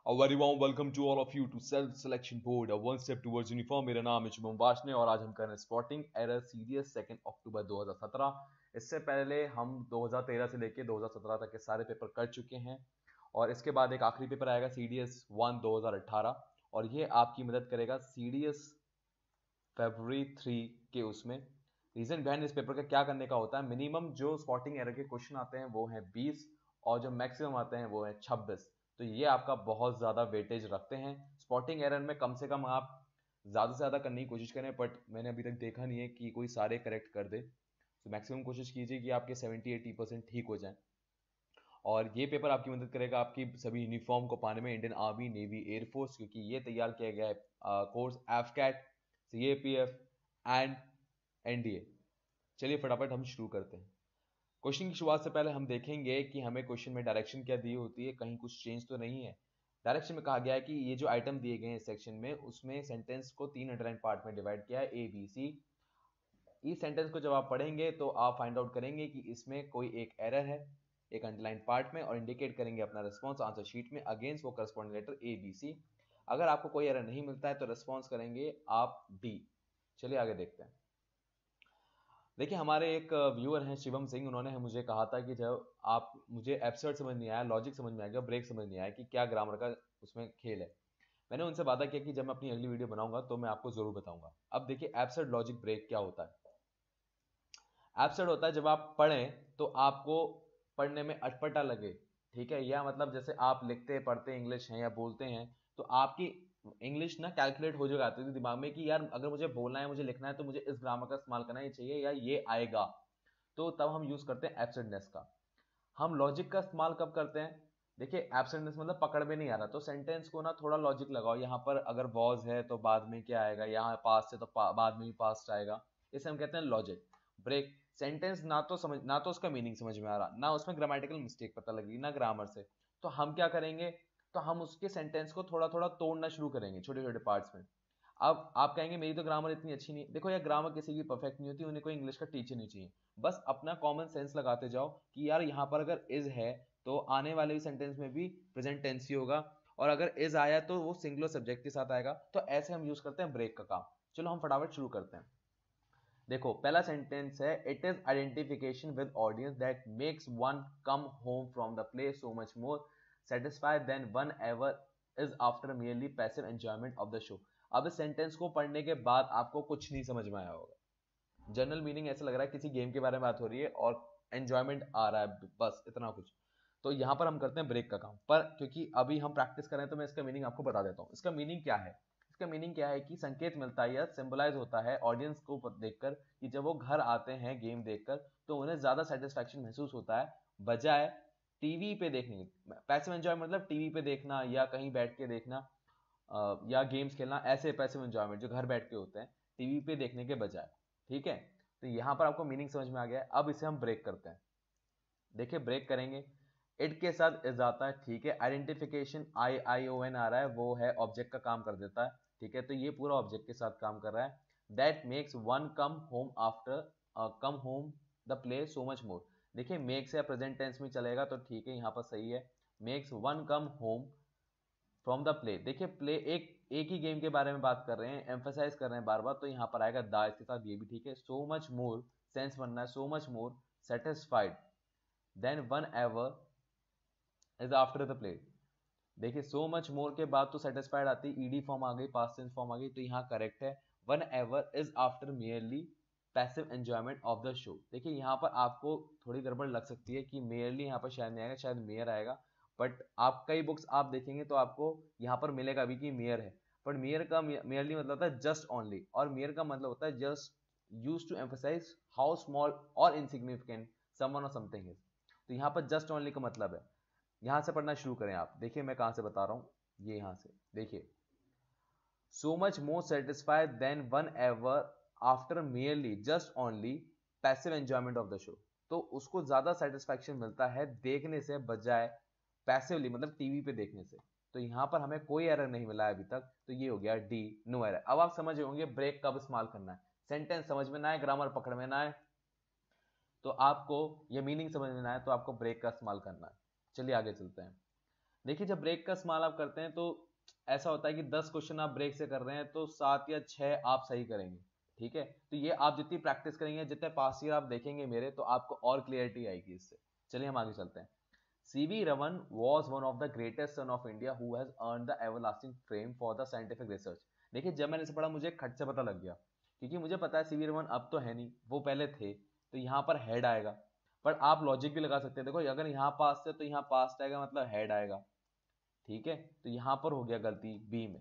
A very warm welcome to all of you to Self Selection Board, a one step towards uniform. मेरा नाम है शुभम वाशने और आज हम कर रहे हैं स्पॉटिंग एरर सीडीएस 2 अक्टूबर 2017। इससे पहले हम 2013 से लेके 2017 तक के सारे पेपर कर चुके हैं और इसके बाद एक आखिरी पेपर आएगा सीडीएस 1 2018 और ये आपकी मदद करेगा सीडीएस फरवरी 3 के उसमें। रीजन बिहाइंड इस पेपर का क्या करने का होता है, मिनिमम जो स्पॉटिंग एरर के क्वेश्चन आते हैं वो हैं 20 और जो मैक्सिमम आते हैं वो हैं 26। तो ये आपका बहुत ज़्यादा वेटेज रखते हैं। स्पॉटिंग एरर में कम से कम आप ज़्यादा से ज़्यादा करने की कोशिश करें, बट मैंने अभी तक देखा नहीं है कि कोई सारे करेक्ट कर दे। तो मैक्सिमम कोशिश कीजिए कि आपके 70-80% ठीक हो जाएं। और ये पेपर आपकी मदद करेगा आपकी सभी यूनिफॉर्म को पाने में, इंडियन आर्मी, नेवी, एयरफोर्स, क्योंकि ये तैयार किया गया है course AFCAT, CAPF and NDA. चलिए फटाफट हम शुरू करते हैं। क्वेश्चन की शुरुआत से पहले हम देखेंगे कि हमें क्वेश्चन में डायरेक्शन क्या दी होती है, कहीं कुछ चेंज तो नहीं है। डायरेक्शन में कहा गया है कि ये जो आइटम दिए गए हैं सेक्शन में, उसमें सेंटेंस को 3 अंडरलाइन पार्ट में डिवाइड किया है, ए बी सी। इस सेंटेंस को जब आप पढ़ेंगे तो आप फाइंड आउट करेंगे कि इसमें कोई एक एरर है एक अंडरलाइन पार्ट में और इंडिकेट करेंगे अपना रिस्पॉन्स आंसर शीट में अगेंस्ट वो corresponding letter A B C. अगर आपको कोई एरर नहीं मिलता है तो रिस्पॉन्स करेंगे आप डी। चलिए आगे देखते हैं। देखिए हमारे एक व्यूअर हैं शिवम सिंह, उन्होंने मुझे कहा था कि जब आप मुझे एब्सर्ड समझ नहीं आया, लॉजिक समझ में आ गया, ब्रेक समझ नहीं आया कि क्या ग्रामर का उसमें खेल है। मैंने उनसे वादा किया कि जब मैं अपनी अगली वीडियो बनाऊंगा तो मैं आपको जरूर बताऊंगा। अब देखिए एब्सर्ड लॉजिक ब्रेक क्या होता है। एब्सर्ड होता है जब आप पढ़ें तो आपको पढ़ने में अटपटा लगे, ठीक है, या मतलब जैसे आप लिखते पढ़ते इंग्लिश हैं या बोलते हैं तो आपकी इंग्लिश ना कैलकुलेट हो जाएगा आती है दिमाग में कि यार अगर मुझे बोलना है, मुझे लिखना है तो मुझे इस ग्रामर का इस्तेमाल करना ही चाहिए या ये आएगा। तो तब हम यूज करते हैं एब्सर्डनेस का। हम लॉजिक का इस्तेमाल कब करते हैं? देखिए एब्सर्डनेस मतलब पकड़ में नहीं आ रहा तो सेंटेंस को ना थोड़ा लॉजिक लगाओ। यहाँ पर अगर वॉज है तो बाद में क्या आएगा, यहाँ पास्ट है तो बाद में भी पास्ट आएगा। इसे हम कहते हैं लॉजिक ब्रेक। सेंटेंस ना तो उसका मीनिंग समझ में आ रहा, ना उसमें ग्रामेटिकल मिस्टेक पता लगी, ना ग्रामर से। तो हम क्या करेंगे, तो हम उसके सेंटेंस को थोड़ा थोड़ा तोड़ना शुरू करेंगे छोटे छोटे पार्ट्स में। अब आप कहेंगे मेरी तो ग्रामर इतनी अच्छी नहीं। देखो यार ग्रामर किसी की परफेक्ट नहीं होती, उन्हें कोई इंग्लिश का टीचर नहीं चाहिए। बस अपना कॉमन सेंस लगाते जाओ कि यार यहाँ पर अगर इज है तो आने वाले सेंटेंस में भी प्रेजेंट टेंस ही होगा, और अगर इज आया तो वो सिंगुलर सब्जेक्ट के साथ आएगा। तो ऐसे हम यूज करते हैं ब्रेक का काम। चलो हम फटाफट शुरू करते हैं। देखो पहला सेंटेंस है, it is identification with audience that makes one come home from the play so much more satisfied than one ever is after merely passive enjoyment of the show. अब इस सेंटेंस को पढ़ने के बाद आपको कुछ नहीं समझ में आया होगा। जनरल मीनिंग ऐसा लग रहा है किसी गेम के बारे में बात हो रही है और एंजॉयमेंट आ रहा है, बस इतना कुछ। तो यहां पर हम करते हैं ब्रेक का काम, पर क्योंकि अभी हम प्रैक्टिस कर रहे हैं तो मैं इसका मीनिंग आपको बता देता हूं। इसका मीनिंग क्या है? इसका मीनिंग क्या है कि संकेत मिलता है या सिंबलाइज होता है ऑडियंस को देखकर कि जब वो घर आते हैं गेम देखकर तो उन्हें ज्यादा सेटिस्फैक्शन महसूस होता है बजाय टीवी पे देखने के। पैसिव एंजॉय मतलब टीवी पे देखना या कहीं बैठ के देखना या गेम्स खेलना, ऐसे पैसिव एंजॉयमेंट जो घर बैठ के होते हैं टीवी पे देखने के बजाय। ठीक है, तो यहां पर आपको मीनिंग समझ में आ गया है। अब इसे हम ब्रेक करते हैं। देखिए ब्रेक करेंगे, इट के साथ इज आता है, ठीक है। आइडेंटिफिकेशन आई आई ओ एन आ रहा है, वो है ऑब्जेक्ट का काम कर देता है, ठीक है। तो ये पूरा ऑब्जेक्ट के साथ काम कर रहा है। That makes one come home after come home the play so much मोर। देखिए मेक्स या प्रेजेंट टेंस में चलेगा तो ठीक है, यहाँ पर सही है। Makes one come home from the play. देखिए प्ले एक ही गेम के बारे में बात कर रहे हैं, एम्फेसाइज कर रहे हैं बार बार, तो यहाँ पर आएगा द, इसके साथ ये भी ठीक है। सो मच मोर सेंस बनना है, so much more satisfied than one ever is after the play. देखिए सो मच मोर के बाद तो सेटिस्फाइड आती है, ईडी फॉर्म आ गई, पास्ट टेंस फॉर्म आ गई, तो यहाँ करेक्ट है। One ever is after merely passive enjoyment of the show. देखिए यहाँ पर आपको थोड़ी गड़बड़ लग सकती है कि मेयरली यहाँ पर शायद नहीं आएगा, शायद मेयर आएगा। बट आप कई बुक्स आप देखेंगे तो आपको यहाँ पर मिलेगा भी कि मेयर है। बट मेयर का मेयरली मतलब होता है जस्ट ओनली, और मेयर का मतलब होता है just use to emphasise how small or insignificant someone or something is. तो यहाँ पर जस्ट ओनली का मतलब है। यहां से पढ़ना शुरू करें आप। देखिए मैं कहां से बता रहा हूं, ये यहां से देखिए, so much more satisfied than one ever after merely just only passive enjoyment of the show. तो उसको ज्यादा सेटिस्फैक्शन मिलता है देखने से बजाय पैसिवली मतलब टीवी पे देखने से। तो यहां पर हमें कोई एरर नहीं मिला है अभी तक, तो ये हो गया डी, नो एरर। अब आप समझ होंगे ब्रेक कब इस्तेमाल करना है। सेंटेंस समझ में ना आए, ग्रामर पकड़ में ना आए, तो आपको ये मीनिंग समझ में ना आए तो आपको ब्रेक का इस्तेमाल करना है। चलिए आगे चलते हैं। देखिए जब ब्रेक का इस्तेमाल आप करते हैं तो ऐसा होता है कि 10 क्वेश्चन आप ब्रेक से कर रहे हैं तो 7 या 6 आप सही करेंगे, ठीक है। तो ये आप जितनी प्रैक्टिस करेंगे, जितने पास ईयर आप देखेंगे मेरे, तो आपको और क्लियरिटी आएगी इससे। चलिए हम आगे चलते हैं। CV Raman was one of the greatest son of India who has earned the everlasting fame for the scientific research। देखिए जब मैंने इसे पढ़ा मुझे खट से पता लग गया, क्योंकि मुझे पता है सीवी रमन अब तो है नहीं, वो पहले थे, तो यहाँ पर हेड आएगा। पर आप लॉजिक भी लगा सकते हैं, देखो अगर यहाँ पास है तो यहाँ पास्ट आएगा, मतलब हेड आएगा, ठीक है। तो यहाँ पर हो गया गलती बी में।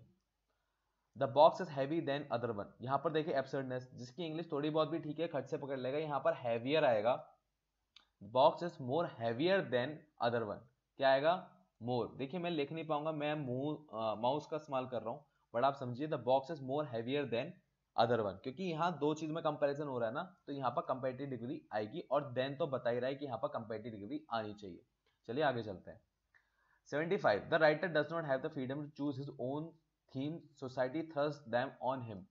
The box is heavy than other one, यहाँ पर देखिए एब्सर्डनेस, जिसकी इंग्लिश थोड़ी बहुत भी ठीक है खट से पकड़ लेगा, यहाँ पर हैवियर आएगा। Box is more heavier than other one, क्या आएगा? मोर। देखिए मैं लिख नहीं पाऊंगा, मैं माउस का इस्तेमाल कर रहा हूं, बट आप समझिए the box is more heavier than other one, क्योंकि यहाँ दो चीज में कंपैरिजन हो रहा है ना, तो यहाँ पर कंपैरेटिव डिग्री आएगी, और देन तो बता ही रहा है कि यहाँ पर कंपैरेटिव डिग्री आनी चाहिए। चलिए आगे चलते हैं। 75 the writer does not have the freedom to choose his own theme, society thrust them on him.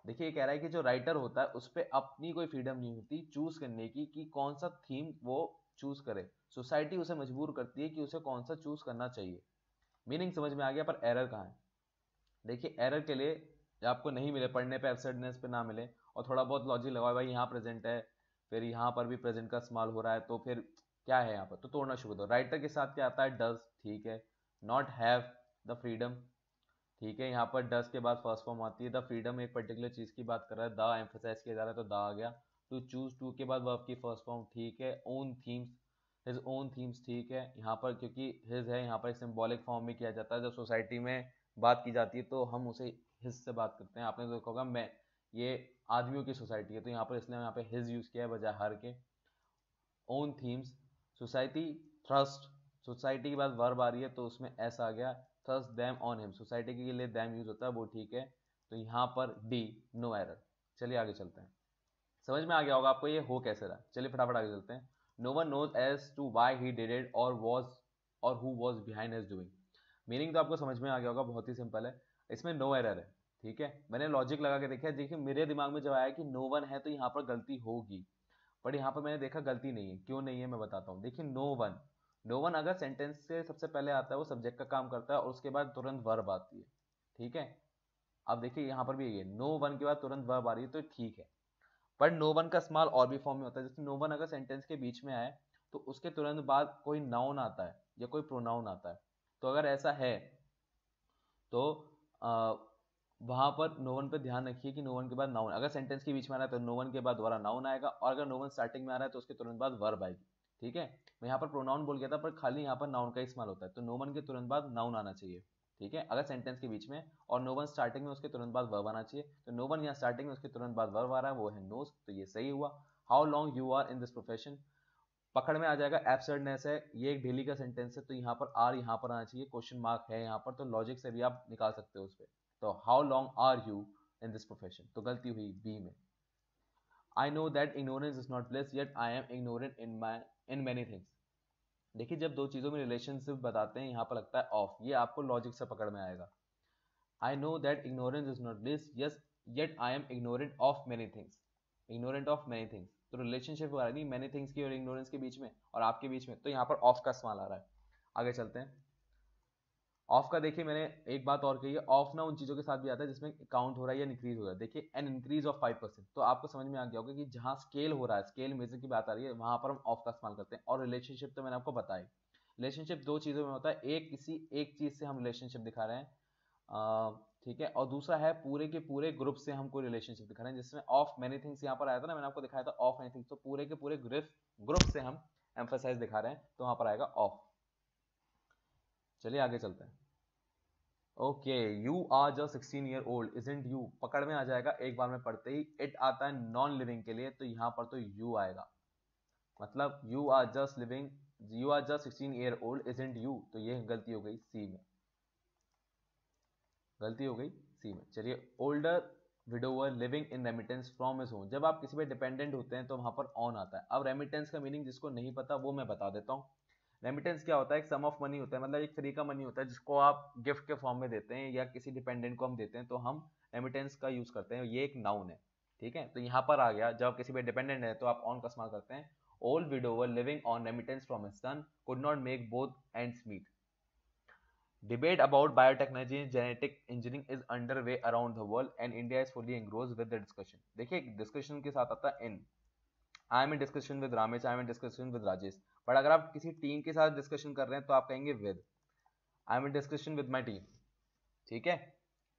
देखिए कह रहा है कि जो राइटर होता है उस पर अपनी कोई फ्रीडम नहीं होती चूज करने की कि कौन सा थीम वो चूज करे, सोसाइटी उसे मजबूर करती है कि उसे कौन सा चूज करना चाहिए। मीनिंग समझ में आ गया, पर एरर कहाँ है? देखिए एरर के लिए आपको नहीं मिले, पढ़ने पे एब्सर्डनेस पे ना मिले, और थोड़ा बहुत लॉजिक लगाओ, भाई यहाँ प्रेजेंट है, फिर यहाँ पर भी प्रेजेंट का इस्तेमाल हो रहा है, तो फिर क्या है यहाँ पर, तो तोड़ना शुरू करो। राइटर के साथ क्या आता है? डज, ठीक है। नॉट हैव द फ्रीडम, ठीक है। यहाँ पर डस के बाद फर्स्ट फॉर्म आती है। द फ्रीडम एक पर्टिकुलर चीज की बात कर रहा है, द एम्फेसाइज किया जा रहा है, तो द आ गया। टू चूज, टू के बाद वर्ब की फर्स्ट फॉर्म, ठीक है। Own themes, his own themes, ठीक है। यहाँ पर क्योंकि हिज है, यहाँ पर सिंबॉलिक फॉर्म में किया जाता है, जब सोसाइटी में बात की जाती है तो हम उसे हिज से बात करते हैं। आपने तो देखा होगा, मैं ये आदमियों की सोसाइटी है, तो यहाँ पर इसलिए यहाँ पे हिज यूज किया है बजाय हर के। Own themes, society thrust, society के बाद वर्ब आ रही है तो उसमें एस आ गया, thrust them on him, society के लिए देम यूज होता है, वो ठीक है। तो यहाँ पर डी, नो एरर। चलिए आगे चलते हैं। समझ में आ गया होगा आपको ये हो कैसे रहा। चलिए फटाफट आगे चलते हैं। No one knows as to why he did it or was, or who was behind his doing. Meaning तो आपको समझ में आ गया होगा, बहुत ही सिंपल है, इसमें नो एरर है, ठीक है। मैंने लॉजिक लगा के देखा है, देखिए मेरे दिमाग में जब आया कि नो वन है तो यहाँ पर गलती होगी, बट यहाँ पर मैंने देखा गलती नहीं है। क्यों नहीं है मैं बताता हूँ। देखिए नो वन, नो वन अगर सेंटेंस से सबसे पहले आता है वो सब्जेक्ट का काम करता है, और उसके बाद तुरंत वर्ब आती है, ठीक है। अब देखिए यहाँ पर भी ये नो वन के बाद तुरंत वर्ब आ रही है, तो ठीक है। पर नो वन का इस्तेमाल और भी फॉर्म में होता है, जैसे नो वन अगर सेंटेंस के बीच में आए तो उसके तुरंत बाद कोई नाउन आता है या कोई प्रोनाउन आता है, तो अगर ऐसा है तो वहां पर नो वन पे ध्यान रखिए कि नो वन के बाद नाउन, अगर सेंटेंस के बीच में आ रहा है तो नो वन के बाद दोबारा नाउन आएगा, और अगर नो वन स्टार्टिंग में आ रहा है तो उसके तुरंत बाद वर्ब आएगी, ठीक है। मैं यहाँ पर प्रोनाउन बोल गया था, पर खाली यहाँ पर नाउन का इस्तेमाल होता है, तो नो वन के तुरंत बाद नाउन आना चाहिए, ठीक है, अगर सेंटेंस के बीच में, और नो वन स्टार्टिंग में उसके तुरंत बाद वर्ब आना चाहिए, तो नो वन यहाँ स्टार्टिंग में उसके तुरंत बाद वर्ब आ रहा है, वो है नोज, तो ये सही हुआ। How long you are in this profession, पकड़ में आ जाएगा, एब्सर्डनेस है, ये एक डेली का सेंटेंस है, तो यहाँ पर आर यहाँ पर आना चाहिए, क्वेश्चन मार्क है यहाँ पर, तो लॉजिक से भी आप निकाल सकते हो उस पर। तो how long are you in this profession, तो गलती हुई बी में। I know that ignorance is not bliss yet I am ignorant in many things. देखिए जब दो चीजों में रिलेशनशिप बताते हैं यहाँ पर लगता है ऑफ, ये आपको लॉजिक से पकड़ में आएगा। आई know that ignorance is not bliss, yes yet I am ignorant of many things, ignorant of many things, तो रिलेशनशिप आ रही है मेनी थिंग्स की और इग्नोरेंस के बीच में और आपके बीच में, तो यहाँ पर ऑफ का इस्तेमाल आ रहा है। आगे चलते हैं। ऑफ का देखिए मैंने एक बात और कही है, ऑफ ना उन चीजों के साथ भी आता है जिसमें काउंट हो रहा है या इंक्रीज हो रहा है। देखिए एन इंक्रीज ऑफ 5%, तो आपको समझ में आ गया होगा कि जहां स्केल हो रहा है, स्केल मेजर की बात आ रही है, वहां पर हम ऑफ का इस्तेमाल करते हैं। और रिलेशनशिप तो मैंने आपको बताया, रिलेशनशिप दो चीजों में होता है, एक किसी एक चीज से हम रिलेशनशिप दिखा रहे हैं, ठीक है, और दूसरा है पूरे के पूरे ग्रुप से हम कोई रिलेशनशिप दिखा रहे हैं, जिसमें ऑफ मेनी थिंग्स यहाँ पर आया था ना, मैंने आपको दिखाया था ऑफ मेनी थिंग्स, तो पूरे के पूरे ग्रुप से हम एम्फेसाइज दिखा रहे हैं, तो वहां पर आएगा ऑफ। चलिए आगे चलते हैं। Okay, you are just 16 year old isn't you, पकड़ में आ जाएगा एक बार में पढ़ते ही। इट आता है नॉन लिविंग के लिए, तो यहाँ पर तो यू आएगा, मतलब you are just living, you are just 16 year old isn't you, तो ये गलती हो गई सी में, गलती हो गई सी में। चलिए, older widower living in remittance from his home, जब आप किसी पे डिपेंडेंट होते हैं तो वहां पर ऑन आता है। अब रेमिटेंस का मीनिंग जिसको नहीं पता वो मैं बता देता हूँ। रेमिटेंस क्या होता है? एक सम ऑफ मनी होता है, मतलब एक फ्री का मनी होता है जिसको आप गिफ्ट के फॉर्म में देते हैं या किसी डिपेंडेंट को हम देते हैं, तो हम रेमिटेंस का यूज करते हैं, ये एक नाउन है, ठीक है। तो यहाँ पर आ गया, जब आप किसी पे डिपेंडेंट है तो आप ऑन का इस्तेमाल करते हैं। Old widower living on remittance from his son could not make both ends meet, Debate about biotechnology and genetic engineering is underway around the world and India is fully engrossed with the discussion. देखिए discussion के साथ आता है in, I am in discussion with Ramesh, I am in discussion with Rajesh, but अगर आप किसी team के साथ डिस्कशन कर रहे हैं तो आप कहेंगे with, I am in discussion with my team, ठीक है,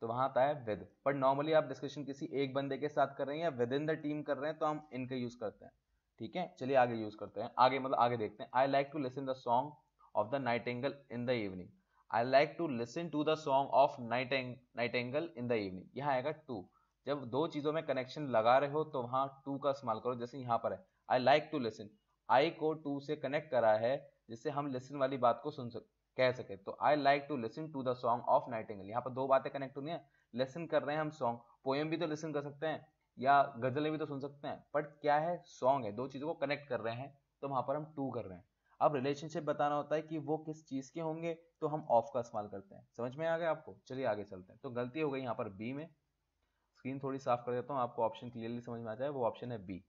तो वहां आता है विद। बट नॉर्मली आप डिस्कशन किसी एक बंदे के साथ कर रहे हैं या विद इन द टीम कर रहे हैं तो हम इनका यूज करते हैं, ठीक है। चलिए आगे यूज करते हैं, आगे मतलब आगे देखते हैं। I like to listen the song of the nightingale in the evening, I like to listen to the song of nightingale in the evening, यहाँ आएगा टू। जब दो चीजों में कनेक्शन लगा रहे हो तो वहां टू का इस्तेमाल करो, जैसे यहाँ पर है आई लाइक टू लिसन, आई को टू से कनेक्ट करा है जिससे हम लिसन वाली बात को सुन सकते कह सके, तो I like to listen to the song of nightingale. यहाँ पर दो बातें कनेक्ट होनी है, लिसन कर रहे हैं हम सॉन्ग, पोएम भी तो लिसन कर सकते हैं या गजलें भी तो सुन सकते हैं, बट क्या है सॉन्ग है, दो चीजों को कनेक्ट कर रहे हैं तो वहां पर हम टू कर रहे हैं। अब रिलेशनशिप बताना होता है कि वो किस चीज के होंगे तो हम ऑफ का इस्तेमाल करते हैं। समझ में आ गया आपको? चलिए आगे चलते हैं। तो गलती हो गई यहाँ पर बी में, स्क्रीन थोड़ी साफ कर देता हूँ आपको ऑप्शन क्लियरली समझ में आ जाए, वो ऑप्शन है बी।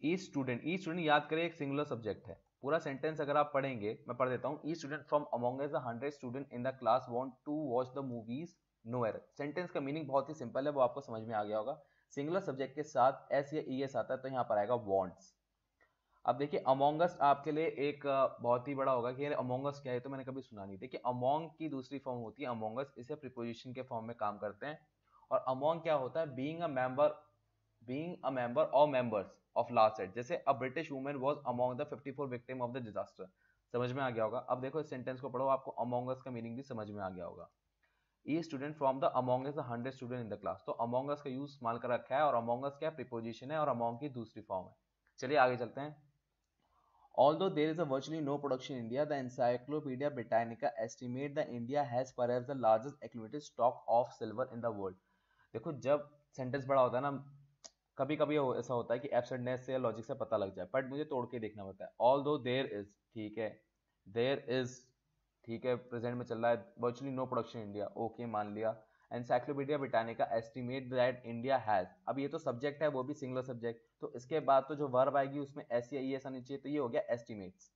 ई स्टूडेंट, ई स्टूडेंट याद करें एक सिंगुलर सब्जेक्ट है। पूरा सेंटेंस अगर आप पढ़ेंगे, मैं पढ़ देता हूँ, each student from among the 100 student in the class want to watch the movies no error. Sentence का मीनिंग बहुत ही सिंपल है, वो आपको समझ में आ गया होगा। सिंगुलर सब्जेक्ट के साथ एस या ई एस आता है तो यहाँ पर आएगा वांट्स। अब देखिए अमोंग अस आपके लिए एक बहुत ही बड़ा होगा कि यार अमोंग अस क्या है, तो मैंने कभी सुना नहीं। देखिए अमोंग की दूसरी फॉर्म होती है अमोंग अस, इसे प्रीपोजिशन के फॉर्म में काम करते हैं। और अमोंग क्या होता है? बीइंग अ मेंबर और मेंबर्स ऑफ लास्ट सेट, जैसे a British women was among the 54 victim of the disaster. समझ में आ गया होगा? अब देखो इस सेंटेंस को पढ़ो, आपको अमोंग अस का मीनिंग भी समझ में आ गया होगा। Each student from the among us the 100 student in the class, तो अमोंग अस का यूज इस्तेमाल कर रखा है और अमोंग अस क्या प्रीपोजिशन है और अमोंग की दूसरी फॉर्म है। चलिए आगे चलते हैं। Although there is a virtually no production in India, the Encyclopedia Britannica estimate that India has perhaps the largest accumulated stock of silver in the world. देखो जब सेंटेंस बड़ा होता है ना, कभी कभी ऐसा होता है कि एब्सर्डनेस से या लॉजिक से पता लग जाए, बट मुझे तोड़ के देखना पड़ता है। ऑल्दो देयर इज, ठीक है, देयर इज, ठीक है, प्रेजेंट में चल रहा है, virtually no production India, okay मान लिया। Encyclopaedia Britannica estimate that India has, अब ये तो सब्जेक्ट है वो भी सिंगुलर सब्जेक्ट, तो इसके बाद तो जो वर्ब आएगी उसमें एस या ई एस आनी चाहिए, तो ये हो गया एस्टिमेट्स।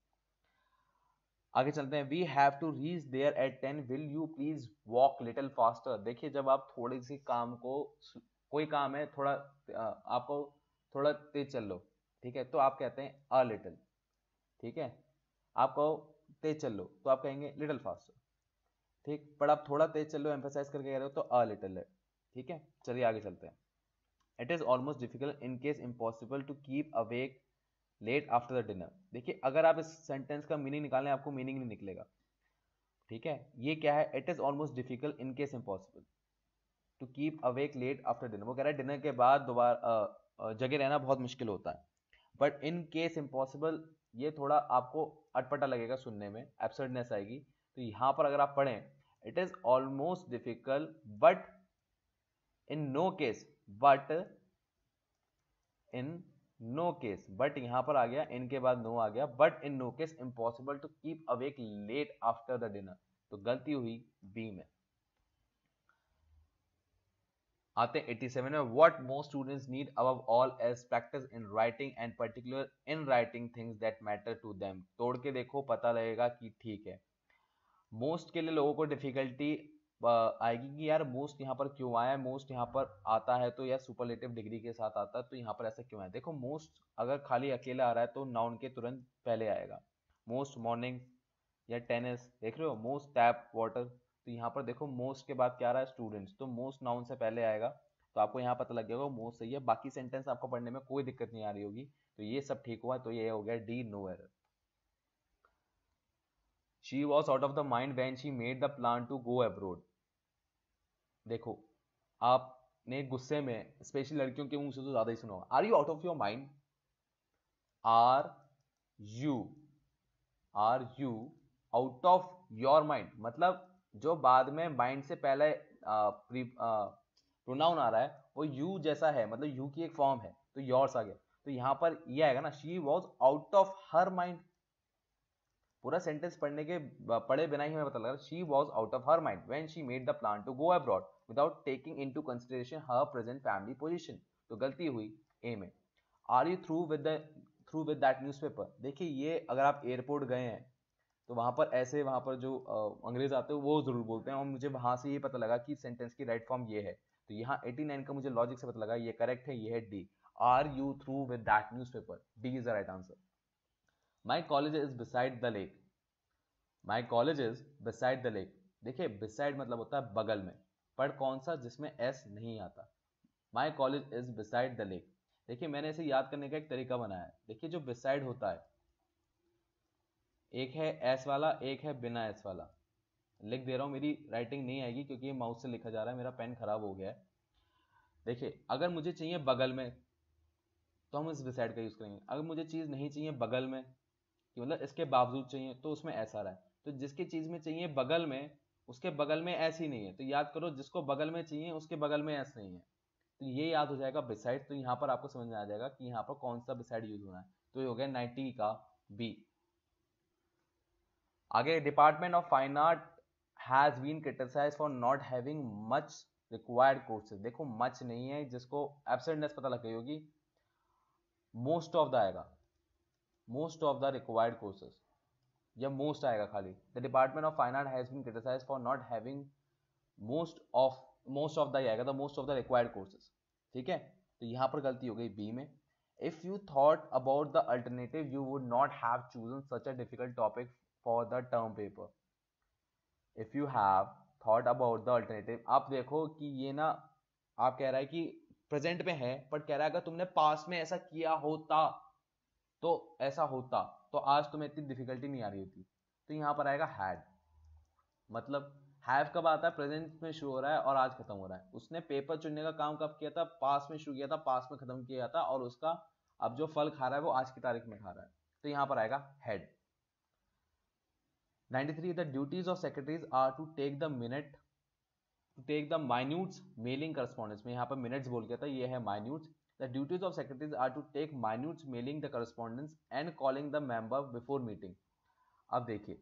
आगे चलते हैं। We have to reach there at 10, will you please walk little faster. देखिए जब आप थोड़ी सी काम को, कोई काम है थोड़ा आपको थोड़ा तेज चल लो, ठीक है, तो आप कहते हैं अ लिटिल, ठीक है। आपको तेज चल लो तो आप कहेंगे लिटिल फास्टर, ठीक, पर आप थोड़ा तेज चल लो एम्फेसाइज करके कह रहे हो तो अ लिटिल है, ठीक है। चलिए आगे चलते हैं। It is almost difficult in case impossible to keep awake late after the dinner. देखिए अगर आप इस सेंटेंस का मीनिंग निकालें आपको मीनिंग नहीं निकलेगा, ठीक है। ये क्या है? It is almost difficult in case impossible to keep awake late after dinner, वो कह रहा है डिनर के बाद दोबारा जगे रहना बहुत मुश्किल होता है। बट इन केस इम्पॉसिबल ये थोड़ा आपको अटपटा लगेगा सुनने में, एब्सर्डनेस आएगी, तो यहां पर अगर आप पढ़ें it is almost difficult but in no case, but in no case, but यहां पर आ गया, इन के बाद नो आ गया, but in no case impossible to keep awake late after the dinner, तो गलती हुई बी में। आते हैं 87 में। What most students need above all is practice in writing and particular in writing things that matter to them. तोड़ के देखो पता लगेगा कि ठीक है। मोस्ट के लिए लोगों को डिफिकल्टी आएगी कि यार मोस्ट यहाँ पर क्यों आया है, मोस्ट यहाँ पर आता है तो यार सुपरलेटिव डिग्री के साथ आता है तो यहाँ पर ऐसा क्यों है। देखो मोस्ट अगर खाली अकेला आ रहा है तो नाउन के तुरंत पहले आएगा। मोस्ट मॉर्निंग या टेनिस, देख रहे हो, मोस्ट टैप वाटर, तो यहाँ पर देखो मोस्ट के बाद क्या आ रहा है? स्टूडेंट्स, तो मोस्ट नाउन से पहले आएगा, तो आपको यहाँ पता लग जाएगा मोस्ट सही है। बाकी सेंटेंस आपको पढ़ने में कोई दिक्कत नहीं आ रही होगी, तो ये सब ठीक हुआ, तो ये हो गया D, no error. She was out of the mind when she made the plan to go abroad। देखो आपने गुस्से में स्पेशली लड़कियों के मुंह से तो ज्यादा ही सुना होगा, are you out of your mind, are you are you out of your mind, मतलब जो बाद में माइंड से पहले प्रोनाउन आ रहा है वो यू जैसा है, मतलब यू की एक फॉर्म है, तो योर्स आ गया, तो यहां पर ये आएगा ना, she was out of her mind. पूरा सेंटेंस पढ़े बिना ही हमें पता लगा, she was out of her mind when she made the plan to go abroad without taking into consideration her present family position, तो गलती हुई ए में। Are you through with that newspaper. देखिए ये अगर आप एयरपोर्ट गए हैं तो वहां पर ऐसे, वहां पर जो अंग्रेज आते हैं वो जरूर बोलते हैं, और मुझे वहां से ये पता लगा कि सेंटेंस की राइट फॉर्म ये है। तो यहाँ 89 का मुझे लॉजिक से पता लगा ये करेक्ट है, ये है D. Are you through with that newspaper? D is the right answer. My college is beside the lake. My college is beside the lake. देखिए बिसाइड मतलब होता है बगल में, पर कौन सा जिसमें एस नहीं आता। माई college is beside the lake. देखिए मैंने इसे याद करने का एक तरीका बनाया है। देखिए जो बिसाइड होता है, एक है एस वाला, एक है बिना एस वाला। लिख दे रहा हूं, मेरी राइटिंग नहीं आएगी क्योंकि ये माउस से लिखा जा रहा है, मेरा पेन खराब हो गया है। देखिए अगर मुझे चाहिए बगल में तो हम इस बिसाइड का यूज करेंगे। अगर मुझे चीज नहीं चाहिए बगल में, कि मतलब इसके बावजूद चाहिए, तो उसमें ऐसा रहा है। तो जिसकी चीज में चाहिए बगल में, उसके बगल में ऐसी नहीं है, तो याद करो जिसको बगल में चाहिए उसके बगल में ऐसा नहीं है, तो ये याद हो जाएगा बिसाइड। तो यहाँ पर आपको समझ में आ जाएगा कि यहाँ पर कौन सा बिसाइड यूज होना है। तो ये हो गया 90 का बी। आगे, department of fine art has been criticised for not having much required courses. देखो मच नहीं है, जिसको एब्सेंटनेस पता लग गई होगी, मोस्ट ऑफ द आएगा, most of the required courses, या मोस्ट आएगा खाली। The department of fine art has been criticised for not having most of the आएगा, the most of the required courses. ठीक है, तो यहां पर गलती हो गई बी में। If you thought about the alternative you would not have chosen such a difficult topic for the term paper. If you have thought about the alternative, आप देखो कि ये ना, आप कह रहा है कि प्रेजेंट में है, बट कह रहा है अगर तुमने पास में ऐसा किया होता तो ऐसा होता, तो आज तुम्हें इतनी डिफिकल्टी नहीं आ रही होती। तो यहां पर आएगा हैड। मतलब हैव कब आता है? प्रेजेंट में शुरू हो रहा है और आज खत्म हो रहा है। उसने पेपर चुनने का काम कब किया था? पास में शुरू किया था, पास में खत्म किया था, और उसका अब जो फल खा रहा है वो आज की तारीख में खा रहा है। तो यहां पर आएगा head. 93, the duties of secretaries are to take the minute, to take the minutes mailing correspondence में, यहाँ पर मिनट्स बोल गया था, ये है minutes. The duties of secretaries are to take minutes mailing the correspondence and calling the member before meeting. अब देखिए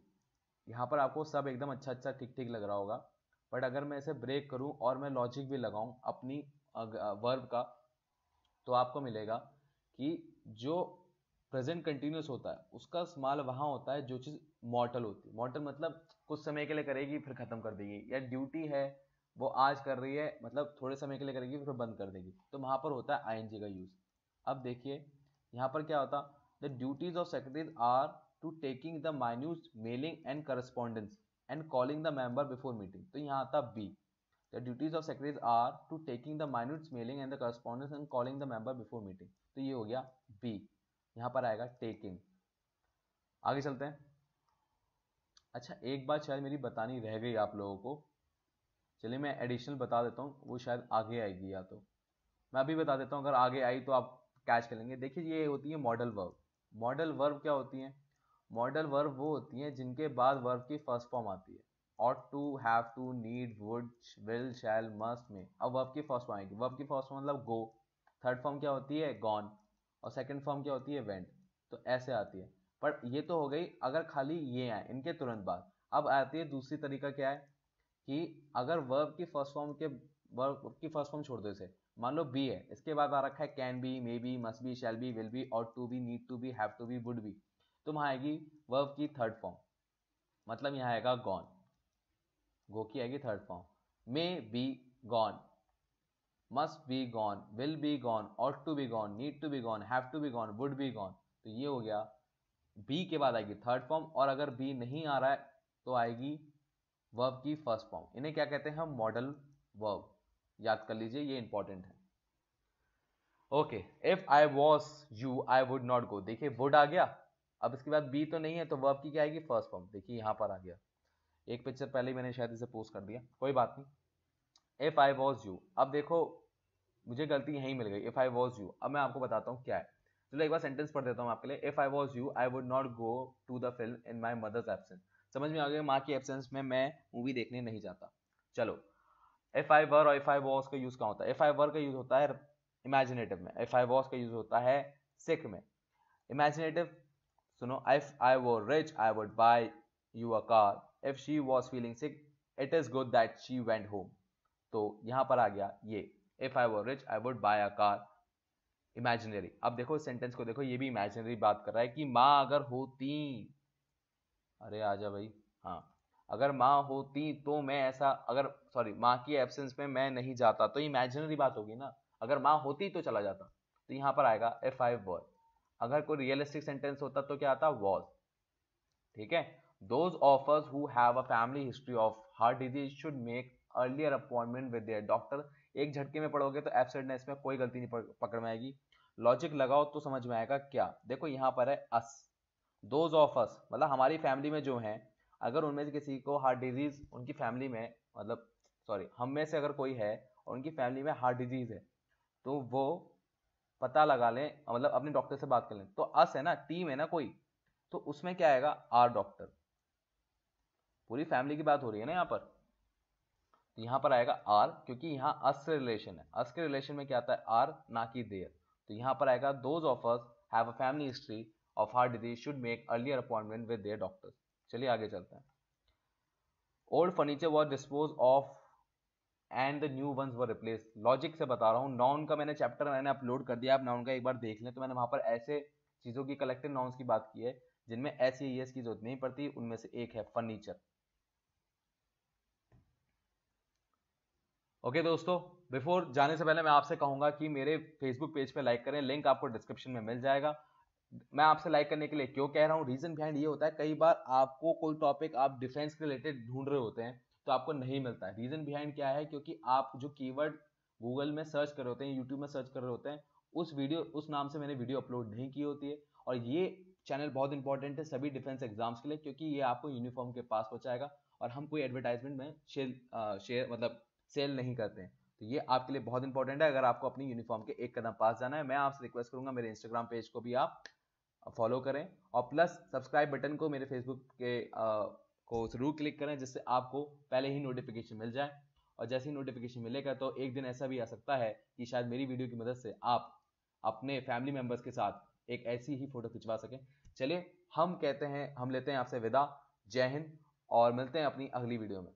यहाँ पर आपको सब एकदम अच्छा अच्छा ठीक ठीक लग रहा होगा, बट अगर मैं इसे ब्रेक करूं और मैं लॉजिक भी लगाऊं अपनी वर्ब का, तो आपको मिलेगा कि जो प्रेजेंट कंटिन्यूस होता है उसका इस्तेमाल वहां होता है जो चीज मॉर्टल होती है। मॉर्टल मतलब कुछ समय के लिए करेगी फिर खत्म कर देगी, या ड्यूटी है वो आज कर रही है, मतलब थोड़े समय के लिए करेगी फिर बंद कर देगी, तो वहां पर होता है आईएनजी का यूज। अब देखिए यहाँ पर क्या होता, the duties of secretaries are to taking the minute mailing and correspondence and calling the member before meeting. तो यहाँ आता B, the duties of secretaries are to taking the minute mailing and the correspondence and calling the member before meeting. तो ये हो गया B, यहाँ पर आएगा टेकिंग। आगे चलते हैं। अच्छा एक बात शायद मेरी बतानी रह गई आप लोगों को, चलिए मैं एडिशनल बता देता हूँ, वो शायद आगे आएगी, या तो मैं अभी बता देता हूँ, अगर आगे आई तो आप कैच कर लेंगे। देखिए ये होती है मॉडल वर्ब। मॉडल वर्ब क्या होती है? मॉडल वर्ब वो होती है जिनके बाद वर्ब की फर्स्ट फॉर्म आती है। Ought to, have to, need, would, will, shall, must में। अब वर्ब की फर्स्ट फॉर्म आएगी, वर्ब की फर्स्ट फॉर्म मतलब गो, थर्ड फॉर्म क्या होती है? गॉन, और सेकंड फॉर्म क्या होती है? वेंट। तो ऐसे आती है। पर ये तो हो गई अगर खाली ये आए इनके तुरंत बाद। अब आती है दूसरी तरीका, क्या है कि अगर वर्ब की फर्स्ट फॉर्म के, वर्ब की फर्स्ट फॉर्म छोड़ दो इसे, मान लो बी है, इसके बाद आ रखा है can be, may be, must be, shall be, will be, ought to be, need to be, have to be, would be, तो वहां आएगी वर्ब की थर्ड फॉर्म, मतलब यहाँ आएगा गॉन। गो की आएगी third form. May be gone, must be gone, will be gone, ought to be gone, need to be gone, have to be gone, would be gone. तो ये हो गया बी के बाद आएगी थर्ड फॉर्म, और अगर बी नहीं आ रहा है तो आएगी वर्ब की फर्स्ट फॉर्म। इन्हें क्या कहते हैं हम? Modal verb. याद कर लीजिए, ये इंपॉर्टेंट है। Okay, if I was you I would not गो। देखिए वुड आ गया, अब इसके बाद बी तो नहीं है, तो वर्ब की क्या आएगी? First form. देखिए यहां पर आ गया, एक पिक्चर पहले ही मैंने शायद इसे पोस्ट कर दिया, कोई बात नहीं। इफ आई वॉज यू, अब देखो मुझे गलती यहीं मिल गई, इफ आई वॉज यू। अब मैं आपको बताता हूँ क्या है। चलो एक बार सेंटेंस पढ़ देता हूँ आपके लिए। If I was you I would not go to the film in my mother's absence. समझ में आ गया, माँ की एब्सेंस में मैं मूवी देखने नहीं जाता। चलो, इफ आई वर और इफ आई वॉज का यूज कहाँ होता है? इफ आई वर का यूज होता है इमेजिनेटिव में, इफ आई वॉज का यूज होता है सिक में। इमेजिनेटिव सुनो, if I were rich I would buy you a car, if she was feeling sick it is good that she went home. तो यहां पर आ गया ये, if I were rich I would buy a car, imaginary. अब देखो इस sentence को देखो, ये भी इमेजिनरी बात कर रहा है कि माँ अगर होती, अरे आजा भाई। हाँ, अगर माँ होती तो मैं ऐसा, अगर सॉरी माँ की एब्सेंस में मैं नहीं जाता, तो इमेजिनरी बात होगी ना। अगर माँ होती तो चला जाता, तो यहाँ पर आएगा इफ आई वर। अगर कोई रियलिस्टिक सेंटेंस होता तो क्या आता, वॉज। ठीक है। Those of us who have a family history of heart disease should make earlier appointment with their doctor. एक झटके में पढ़ोगे तो एब्सेंटनेस में कोई गलती नहीं पकड़ में आएगी। लॉजिक लगाओ तो समझ में आएगा क्या। देखो यहाँ पर है अस, दोज ऑफ अस मतलब हमारी फैमिली में जो है, अगर उनमें से किसी को हार्ट डिजीज, उनकी फैमिली में मतलब सॉरी हम में से अगर कोई है और उनकी फैमिली में हार्ट डिजीज है, तो वो पता लगा लें, मतलब अपने डॉक्टर से बात कर लें। तो अस है ना, टीम है ना कोई, तो उसमें क्या आएगा, आर डॉक्टर। पूरी फैमिली की बात हो रही है ना यहाँ पर, तो यहाँ पर आएगा आर, क्योंकि यहाँ अस से रिलेशन है। अस के रिलेशन में क्या आता है, आर, ना कि देयर। तो यहाँ पर आएगा those of us have a family history of heart disease should make earlier appointment with their doctors. चलिए आगे चलते हैं। Old furniture was dispose of and the new ones were replace. Logic से बता रहा हूँ। नाउन का मैंने चैप्टर मैंने अपलोड कर दिया, आप नाउन का एक बार देख लें। तो मैंने वहां पर ऐसे चीजों की कलेक्टिव नाउन्स की बात की है जिनमें एस या एस की जरूरत नहीं पड़ती, उनमें से एक है फर्नीचर। ओके दोस्तों, बिफोर जाने से पहले मैं आपसे कहूंगा कि मेरे फेसबुक पेज पे लाइक करें, लिंक आपको डिस्क्रिप्शन में मिल जाएगा। मैं आपसे लाइक करने के लिए क्यों कह रहा हूँ, रीजन बिहाइंड ये होता है, कई बार आपको कोई टॉपिक आप डिफेंस के रिलेटेड ढूंढ रहे होते हैं तो आपको नहीं मिलता है। रीजन बिहाइंड क्या है, क्योंकि आप जो कीवर्ड गूगल में सर्च कर रहे होते हैं, यूट्यूब में सर्च कर रहे होते हैं, उस नाम से मैंने वीडियो अपलोड नहीं की होती है। और ये चैनल बहुत इंपॉर्टेंट है सभी डिफेंस एग्जाम्स के लिए, क्योंकि ये आपको यूनिफॉर्म के पास पहुंचाएगा और हम कोई एडवर्टाइजमेंट में शेयर मतलब सेल नहीं करते हैं। तो ये आपके लिए बहुत इंपॉर्टेंट है अगर आपको अपनी यूनिफॉर्म के एक कदम पास जाना है। मैं आपसे रिक्वेस्ट करूंगा मेरे इंस्टाग्राम पेज को भी आप फॉलो करें और प्लस सब्सक्राइब बटन को मेरे फेसबुक के को जरूर क्लिक करें, जिससे आपको पहले ही नोटिफिकेशन मिल जाए। और जैसे ही नोटिफिकेशन मिलेगा तो एक दिन ऐसा भी आ सकता है कि शायद मेरी वीडियो की मदद से आप अपने फैमिली मेंबर्स के साथ एक ऐसी ही फोटो खिंचवा सकें। चलिए हम कहते हैं, हम लेते हैं आपसे विदा। जय हिंद और मिलते हैं अपनी अगली वीडियो में।